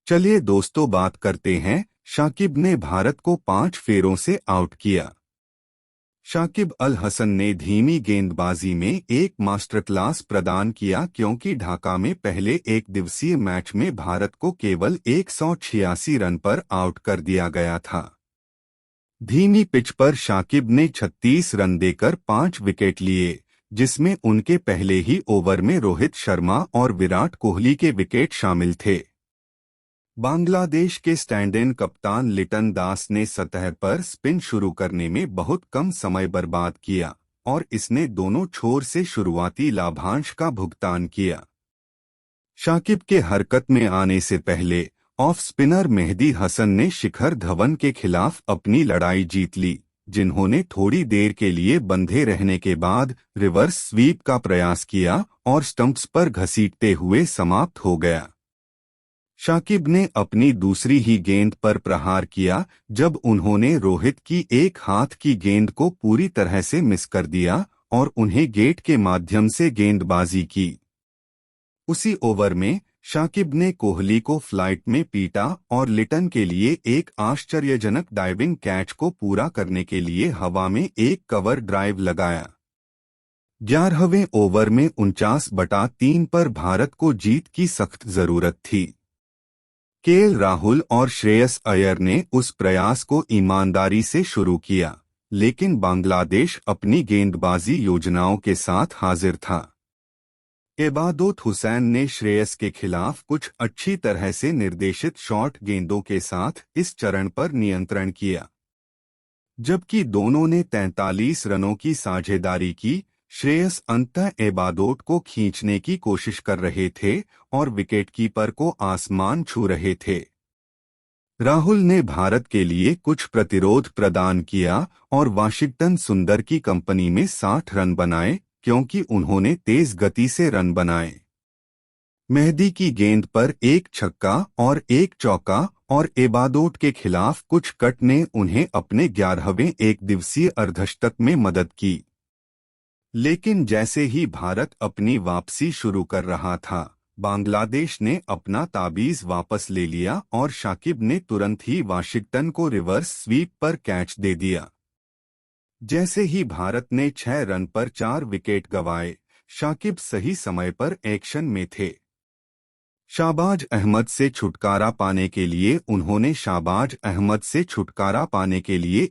चलिए दोस्तों बात करते हैं। शाकिब ने भारत को 5 फेरों से आउट किया। शाकिब अल हसन ने धीमी गेंदबाजी में एक मास्टर क्लास प्रदान किया क्योंकि ढाका में पहले एक दिवसीय मैच में भारत को केवल 186 रन पर आउट कर दिया गया था। धीमी पिच पर शाकिब ने 36 रन देकर 5 विकेट लिए, जिसमें उनके पहले ही ओवर में रोहित शर्मा और विराट कोहली के विकेट शामिल थे। बांग्लादेश के स्टैंड इन कप्तान लिटन दास ने सतह पर स्पिन शुरू करने में बहुत कम समय बर्बाद किया और इसने दोनों छोर से शुरुआती लाभांश का भुगतान किया। शाकिब के हरकत में आने से पहले ऑफ स्पिनर मेहदी हसन ने शिखर धवन के खिलाफ अपनी लड़ाई जीत ली, जिन्होंने थोड़ी देर के लिए बंधे रहने के बाद रिवर्स स्वीप का प्रयास किया और स्टंप्स पर घसीटते हुए समाप्त हो गया। शाकिब ने अपनी दूसरी ही गेंद पर प्रहार किया जब उन्होंने रोहित की एक हाथ की गेंद को पूरी तरह से मिस कर दिया और उन्हें गेट के माध्यम से गेंदबाजी की। उसी ओवर में शाकिब ने कोहली को फ्लाइट में पीटा और लिटन के लिए एक आश्चर्यजनक डाइविंग कैच को पूरा करने के लिए हवा में एक कवर ड्राइव लगाया। 11वें ओवर में 49/3 पर भारत को जीत की सख्त जरूरत थी। केएल राहुल और श्रेयस अय्यर ने उस प्रयास को ईमानदारी से शुरू किया, लेकिन बांग्लादेश अपनी गेंदबाजी योजनाओं के साथ हाजिर था। इबादत हुसैन ने श्रेयस के खिलाफ कुछ अच्छी तरह से निर्देशित शॉर्ट गेंदों के साथ इस चरण पर नियंत्रण किया। जबकि दोनों ने 43 रनों की साझेदारी की, श्रेयस अंततः इबादत को खींचने की कोशिश कर रहे थे और विकेटकीपर को आसमान छू रहे थे। राहुल ने भारत के लिए कुछ प्रतिरोध प्रदान किया और वाशिंगटन सुंदर की कंपनी में 60 रन बनाए क्योंकि उन्होंने तेज गति से रन बनाए। मेहदी की गेंद पर एक छक्का और एक चौका और इबादत के खिलाफ कुछ कट ने उन्हें अपने 11वें एक दिवसीय अर्धशतक में मदद की। लेकिन जैसे ही भारत अपनी वापसी शुरू कर रहा था, बांग्लादेश ने अपना ताबीज वापस ले लिया और शाकिब ने तुरंत ही वाशिंगटन को रिवर्स स्वीप पर कैच दे दिया। जैसे ही भारत ने 6 रन पर 4 विकेट गंवाए, शाकिब सही समय पर एक्शन में थे। शाहबाज अहमद से छुटकारा पाने के लिए उन्होंने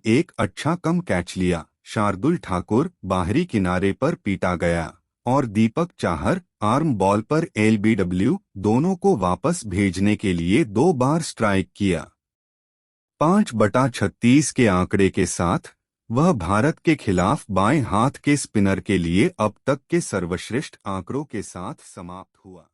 एक अच्छा कम कैच लिया। शार्दुल ठाकुर बाहरी किनारे पर पीटा गया और दीपक चाहर आर्म बॉल पर एलबीडब्ल्यू दोनों को वापस भेजने के लिए 2 बार स्ट्राइक किया। 5/36 के आंकड़े के साथ वह भारत के खिलाफ बाएं हाथ के स्पिनर के लिए अब तक के सर्वश्रेष्ठ आंकड़ों के साथ समाप्त हुआ।